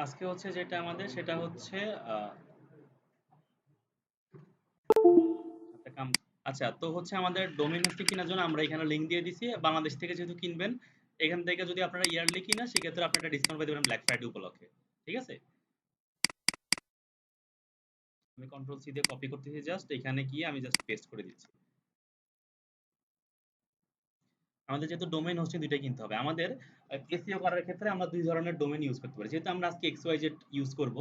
আজকে হচ্ছে যেটা আমাদের সেটা হচ্ছে একটা কাম। আচ্ছা, তো হচ্ছে আমাদের ডোমেইন হচ্ছে কেনার জন্য আমরা এখানে লিংক দিয়ে দিছি। বাংলাদেশ থেকে যেহেতু কিনবেন, এখান থেকে যদি আপনারা ইয়ারলি কিনা সেক্ষেত্রে আপনি একটা ডিসকাউন্ট পেতে পারেন ব্ল্যাক ফ্রাইডে উপলক্ষে। ঠিক আছে? আমি কন্ট্রোল সি দিয়ে কপি করতেছি, জাস্ট এখানে গিয়ে আমি জাস্ট পেস্ট করে দিচ্ছি। আমাদের যেহেতু ডোমেইন হোস্টিং দুইটাই কিনতে হবে, আমাদের এসইও করার ক্ষেত্রে আমরা দুই ধরনের ডোমেইন ইউজ করতে পারি। যেহেতু আমরা আজকে এক্স ওয়াই জেড ইউজ করব,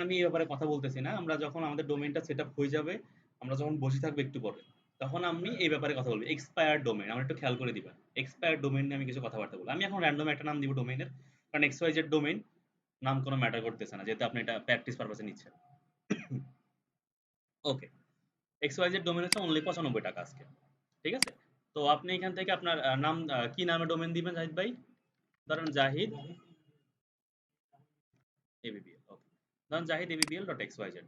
আমি এই ব্যাপারে কথা বলতেছি না। আমরা যখন আমাদের ডোমেইনটা সেট আপ হয়ে যাবে, আমরা যখন বসে থাকবো একটু পরে, তখন আমি এই ব্যাপারে কথা বলবো। এক্সপায়ার্ড ডোমেইন আমরা একটু খেয়াল করে দিবেন। এক্সপায়ার্ড ডোমেইন নিয়ে আমি কিছু কথাবার্তা বলবো। আমি এখন র্যান্ডম একটা নাম দিব ডোমেইনের, কারণ এক্স ওয়াই জেড ডোমেইন নাম কোনো ম্যাটার করতেছে না, যেহেতু আপনি এটা প্র্যাকটিস পারপাসে নিচ্ছেন। ওকে, এক্স ওয়াই জেড ডোমেইন হচ্ছে অনলি 95 টাকা আজকে। ঠিক আছে? তো আপনি এখান থেকে আপনার নাম কি নামে ডোমেইন দিবেন জাহিদ ভাই? ধরেন জাহিদ এবিবিএল। ওকে, ধরেন Zahid ABBL dot X Y Z.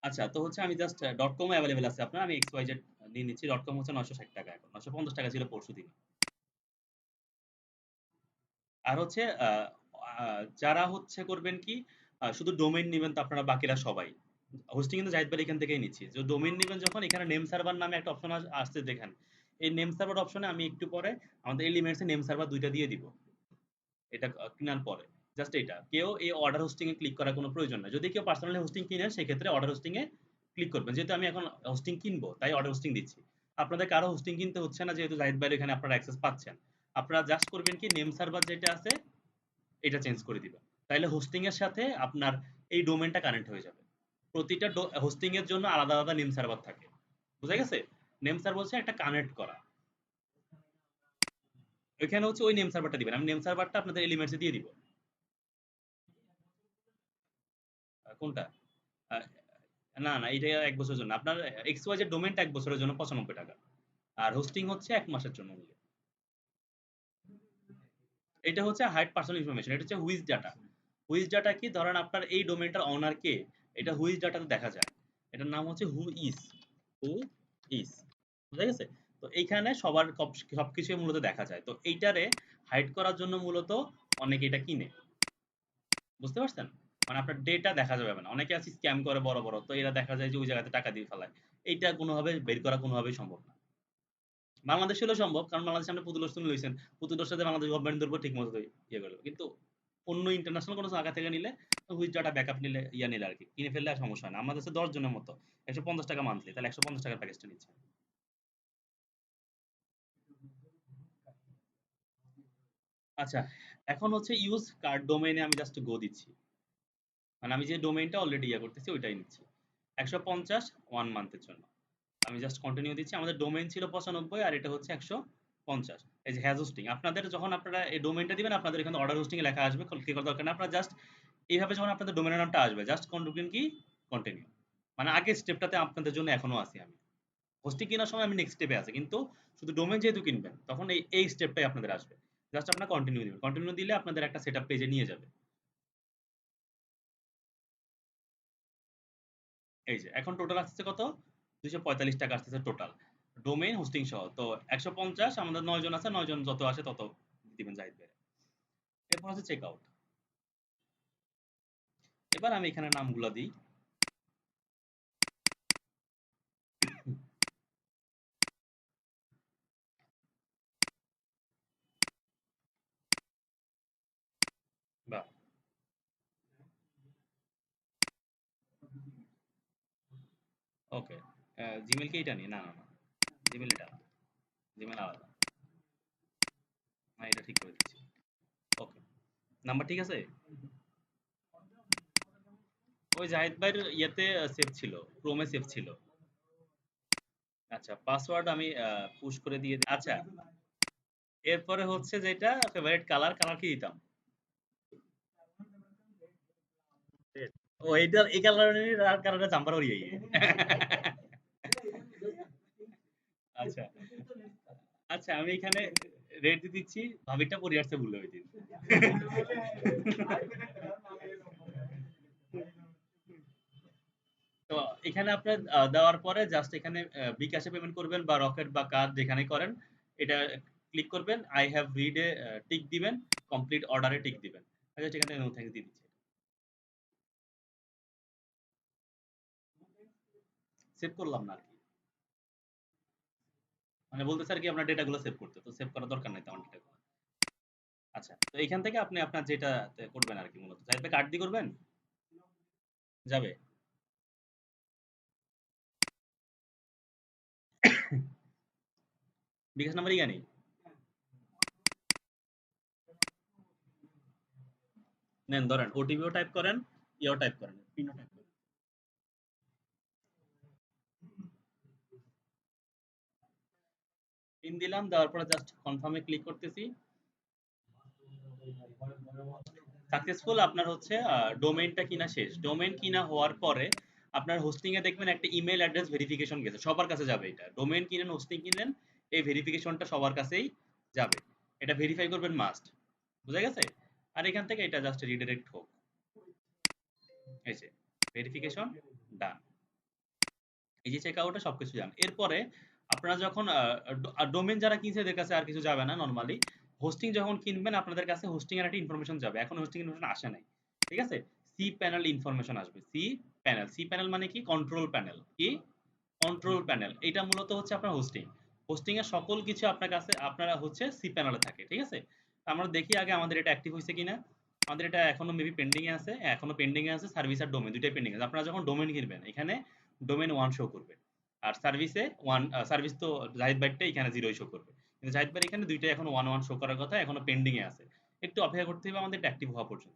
আচ্ছা, তো হচ্ছে আমি জাস্ট ডট কম অ্যাভেলেবেল আছে আপনার, আমি এক্স ওয়াই জেড নিয়ে নিচ্ছি। ডট কম হচ্ছে 960 টাকা, এখন 950 টাকা ছিল পরশু দিন। আর হচ্ছে যারা হচ্ছে করবেন কি, শুধু ডোমেইন নিবেন, তো আপনারা বাকিরা সবাই হোস্টিং কিন্তু জাহিদ ভাই এখান থেকেই নিচ্ছি। যে ডোমেইন নিবেন যখন, এখানে নেম সার্ভার নামে একটা অপশন আসছে দেখেন। এই নেম সার্ভার অপশনে আমি একটু পরে আমাদের এলিমেন্টস এর নেম সার্ভার দুইটা দিয়ে দিব এটা কেনার পরে। জাস্ট এটা কেউ এই অর্ডার হোস্টিং এ ক্লিক করার কোনো প্রয়োজন নাই। যদি কেউ পার্সোনালি হোস্টিং কিনেন সেক্ষেত্রে অর্ডার হোস্টিং এ ক্লিক করবেন। যেহেতু আমি এখন হোস্টিং কিনবো তাই অর্ডার হোস্টিং দিচ্ছি। আপনাদের কারো হোস্টিং কিনতে হচ্ছে না, যেহেতু জাহিদ ভাইয়ের এখানে আপনারা অ্যাক্সেস পাচ্ছেন। আপনারা জাস্ট করবেন কি, নেম সার্ভার যেটা আছে এটা চেঞ্জ করে দিবেন। তাইলে হোস্টিং এর সাথে আপনার এই ডোমেইনটা কানেক্ট হয়ে যাবে। প্রতিটা হোস্টিং এর জন্য আলাদা আলাদা নেম সার্ভার থাকে। বুঝা গেছে? নেম সার্ভার হচ্ছে একটা কানেক্ট করা। ওইখানে হচ্ছে ওই নেম সার্ভারটা দিবেন। আমি নেম সার্ভারটা আপনাদের এলিমেন্টস এ দিয়ে দিব। কোনটা? আ না, না, এটা ১ বছরের জন্য। আপনার XYZ ডোমেইনটা ১ বছরের জন্য ৯৫ টাকা। আর হোস্টিং হচ্ছে ১ মাসের জন্য only। এটা হচ্ছে হাইড পার্সোনাল ইনফরমেশন। এটা হচ্ছে হুইজ ডাটা। হুইজ ডাটা কি? ধরেন আপনার এই ডোমেইনটার ওনার কে? এটা হুইজ ডাটাতে দেখা যায়। এটার নাম হচ্ছে হু ইজ। Who is. বুঝা গেছে? তো এইখানে সবার সবকিছুই মূলত দেখা যায়। তো এইটারে হাইড করার জন্য মূলত অনেকে এটা কিনে। বুঝতে পারছেন? মানে আপনার ডেটা দেখা যাবে না। অনেকে আছে স্ক্যাম করে বড়, বড়। তো এরা দেখা যায় যে ওই জায়গাতে টাকা দিয়ে ফেলায়। এইটা কোনোভাবে বের করা কোনোভাবেই সম্ভব না। বাংলাদেশে হলেও সম্ভব, কারণ বাংলাদেশে আপনি পুতুল দর্শন লইছেন। পুতুল দর্শন দিয়ে বাংলাদেশ গভর্নমেন্ট ধরবো ঠিক মতো ইয়ে করবে। কিন্তু অন্য ইন্টারন্যাশনাল কোনো জায়গা থেকে নিলে, হুইচ ডাটা ব্যাকআপ নিলে ইয়া নিলে আরকি। কিনে ফেললে আর সমস্যা হয় না। আমাদের কাছে ১০ জনের মতো। ৳১৫০ মান্থলি। তাহলে ৳১৫০ প্যাকেজটা নিচ্ছে। আচ্ছা, এখন হচ্ছে ইউজ কার্ড ডোমেইন এ আমি জাস্ট গো দিচ্ছি। মানে আমি যে ডোমেইনটা অলরেডি ইয়া করতেছি ওইটাই নিচ্ছি। ১৫০ 1 মান্থের জন্য। আমি জাস্ট কন্টিনিউ দিচ্ছি। আমাদের ডোমেইন ছিল ৯৫ আর এটা হচ্ছে ১৫০। এই যে হ্যাজ হোস্টিং, আপনাদের যখন আপনারা এই ডোমেইনটা দিবেন, আপনাদের এখানে অর্ডার হোস্টিং এ লেখা আসবে। কি করার দরকার নেই। আপনারা জাস্ট এইভাবে যখন আপনাদের ডোমেইনের নামটা আসবে, জাস্ট করবেন কি কন্টিনিউ। মানে আগের স্টেপটাতে আপনাদের জন্য এখনো আছি আমি। হোস্টিং কেনার সময় আমি নেক্সট স্টেপে আছি। কিন্তু শুধু ডোমেইন যেহেতু কিনবেন, তখন এই স্টেপটাই আপনাদের আসবে। জাস্ট আপনারা কন্টিনিউ দিবেন। কন্টিনিউ দিলে আপনাদের একটা সেটআপ পেজে নিয়ে যাবে। এই যে এখন টোটাল আসছে কত? ৳২৪৫ আসতেছে টোটাল। ডোমেইন হোস্টিং সহ। তো ১৫০ আমাদের ৯ জন আছে। ৯ জন যত আসে তত দিবেন জাহিদ ভাইরে। এরপর হচ্ছে চেক আউট। এবার আমি এখানে নামগুলা দিই। বাহ! ওকে। জিমেইল কি এটা নিয়ে? না, না, না। জিমেইল এটা না। জিমেইল আলাদা। না, এটা ঠিক করে দিচ্ছি। ওকে। নাম্বার ঠিক আছে? ওই জাহিদ ভাইয়ের ইয়েতে সেভ ছিল। ক্রোমে সেভ ছিল। আচ্ছা, পাসওয়ার্ড আমি পুশ করে দিয়ে আচ্ছা, এরপরে হচ্ছে যেটা ফেভারিট কালার, কালার কি দিতাম? ও এইটা এই কালারের আর কালারটা জাম্পার হইয়াই। আচ্ছা, আচ্ছা, আমি এখানে রেডি দিচ্ছি, ভাবিটা পড়ে আসছে ভুলে ওই দিন। তো এখানে আপনার দেওয়ার পরে জাস্ট এখানে বিকাশে পেমেন্ট করবেন বা রকেট বা কার্ড যেখানে করেন, এটা ক্লিক করবেন, I have read a tick দিবেন, কমপ্লিট অর্ডারে টিক দিবেন। আচ্ছা এখান থেকে নো থ্যাঙ্কস দিয়ে দিচ্ছি। সেভ করলাম না আর কি। মানে বলতেছে আর কি আপনার ডেটাগুলো সেভ করতে। তো সেভ করার দরকার নাই তো আমার ডেটাগুলো। আচ্ছা। তো এখান থেকে আপনি আপনার যেটা করবেন আর কি মূলত। জাহিদ ভাই কার্ড দিয়ে করবেন? যাবে? বিকাশ নাম্বারই জানি। নেন ধরেন ওটিপিও টাইপ করেন, ইও টাইপ করেন, পিনও টাইপ করেন। পিন দিলাম, দেওয়ার পরে জাস্ট কনফার্মে ক্লিক করতেছি। সাকসেসফুল আপনার হচ্ছে ডোমেইনটা কিনা শেষ। ডোমেইন কিনা হওয়ার পরে আপনার হোস্টিং এ দেখবেন একটা ইমেল অ্যাড্রেস ভেরিফিকেশন গেছে। সবার কাছে যাবে এটা। ডোমেইন কিনেন, হোস্টিং কিনেন, এই ভেরিফিকেশনটা সবার কাছেই যাবে। এটা ভেরিফাই করবেন মাস্ট। বুঝা গেছে? আর এখান থেকে এটা জাস্ট রিডাইরেক্ট হোক। এই যে ভেরিফিকেশন ডান। এই যে চেক আউটে সবকিছু যান। এরপরে আপনারা যখন ডোমেইন যারা কিনছে এদের কাছে আর কিছু যাবে না নরমালি। হোস্টিং যখন কিনবেন আপনাদের কাছে হোস্টিং এর একটা ইনফরমেশন যাবে। এখন হোস্টিং ইনফরমেশন আসে নাই। ঠিক আছে? সি প্যানেল ইনফরমেশন আসবে। C panel. সি প্যানেল মানে কি? Control panel. কি? Control panel. এটা মূলত হচ্ছে আপনার হোস্টিং। হোস্টিং এর সকল কিছু আপনার কাছে আপনারা হচ্ছে সি প্যানেলে থাকে। ঠিক আছে? আমরা দেখি আগে আমাদের এটা অ্যাক্টিভ হইছে কিনা। আমাদের এটা এখনো মেবি পেন্ডিং এ আছে। হ্যাঁ, এখনো পেন্ডিং এ আছে। সার্ভিস আর ডোমেইন দুইটাই পেন্ডিং আছে। আপনারা যখন ডোমেইন কিনবেন এখানে ডোমেইন 1 শো করবে। আর সার্ভিসে 1 সার্ভিস তো জাহিদ ভাইয়েরটা এখানে 0 শো করবে। কিন্তু জাহিদ ভাইয়ের এখানে দুইটাই এখনো 1 1 শো করার কথা, এখনো পেন্ডিং এ আছে। একটু অপেক্ষা করতে হবে আমাদের এটা অ্যাক্টিভ হওয়া পর্যন্ত।